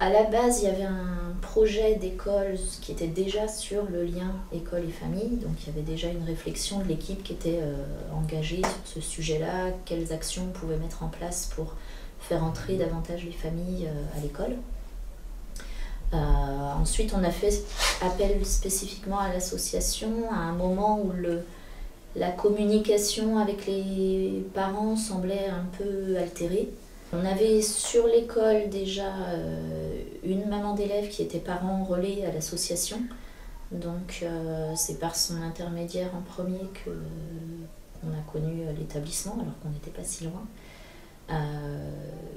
À la base, il y avait un projet d'école qui était déjà sur le lien école et famille. Donc il y avait déjà une réflexion de l'équipe qui était engagée sur ce sujet-là, quelles actions on pouvait mettre en place pour faire entrer davantage les familles à l'école. Ensuite, on a fait appel spécifiquement à l'association à un moment où la communication avec les parents semblait un peu altérée. On avait sur l'école déjà une maman d'élève qui était parent relais à l'association. Donc c'est par son intermédiaire en premier qu'on a connu l'établissement alors qu'on n'était pas si loin.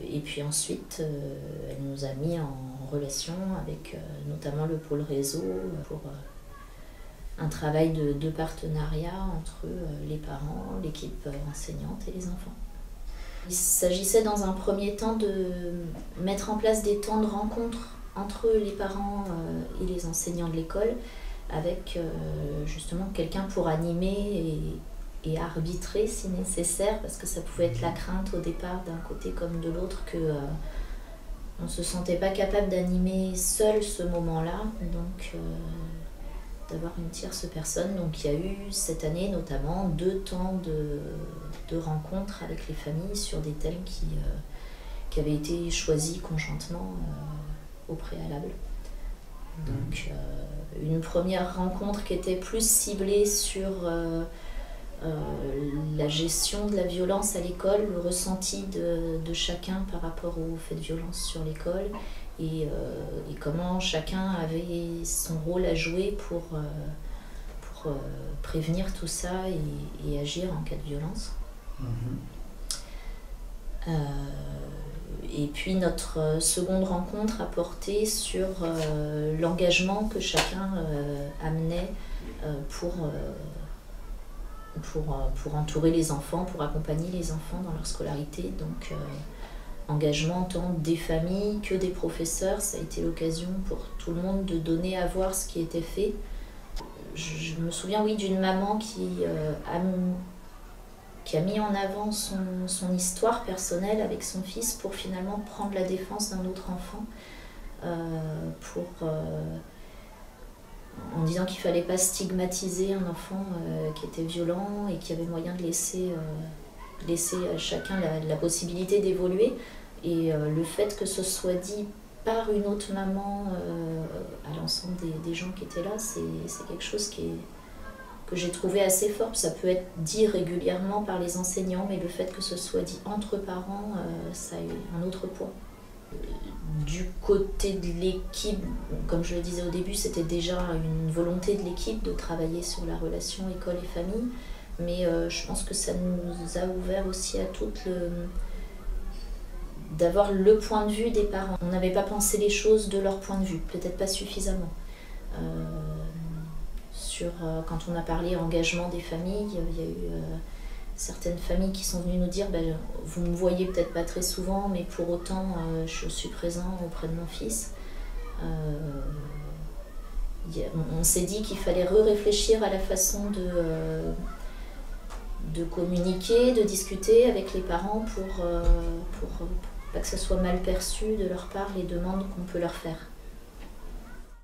Et puis ensuite, elle nous a mis en relation avec notamment le pôle réseau pour un travail de partenariat entre les parents, l'équipe enseignante et les enfants. Il s'agissait dans un premier temps de mettre en place des temps de rencontre entre les parents et les enseignants de l'école avec justement quelqu'un pour animer et arbitrer si nécessaire, parce que ça pouvait être la crainte au départ d'un côté comme de l'autre qu'on ne se sentait pas capable d'animer seul ce moment-là, donc d'avoir une tierce personne. Donc il y a eu cette année notamment 2 temps de rencontres avec les familles sur des thèmes qui avaient été choisis conjointement au préalable. Donc une première rencontre qui était plus ciblée sur la gestion de la violence à l'école, le ressenti de chacun par rapport aux faits de violence sur l'école et comment chacun avait son rôle à jouer pour prévenir tout ça et agir en cas de violence. Et puis notre seconde rencontre a porté sur l'engagement que chacun amenait pour entourer les enfants, pour accompagner les enfants dans leur scolarité. Donc engagement tant des familles que des professeurs. Ça a été l'occasion pour tout le monde de donner à voir ce qui était fait. Je me souviens d'une maman qui a mis en avant son histoire personnelle avec son fils pour finalement prendre la défense d'un autre enfant en disant qu'il ne fallait pas stigmatiser un enfant qui était violent et qu'il y avait moyen de laisser à chacun la possibilité d'évoluer. Et le fait que ce soit dit par une autre maman à l'ensemble des gens qui étaient là, c'est quelque chose que j'ai trouvé assez fort. Ça peut être dit régulièrement par les enseignants, mais le fait que ce soit dit entre parents, ça a eu un autre poids. Du côté de l'équipe, comme je le disais au début, c'était déjà une volonté de l'équipe de travailler sur la relation école et famille, mais je pense que ça nous a ouvert aussi à toutes d'avoir le point de vue des parents. On n'avait pas pensé les choses de leur point de vue, peut-être pas suffisamment. Quand on a parlé engagement des familles, il y a eu certaines familles qui sont venues nous dire vous me voyez peut-être pas très souvent, mais pour autant je suis présent auprès de mon fils. On s'est dit qu'il fallait réfléchir à la façon de communiquer, de discuter avec les parents pour pas que ça soit mal perçu de leur part les demandes qu'on peut leur faire.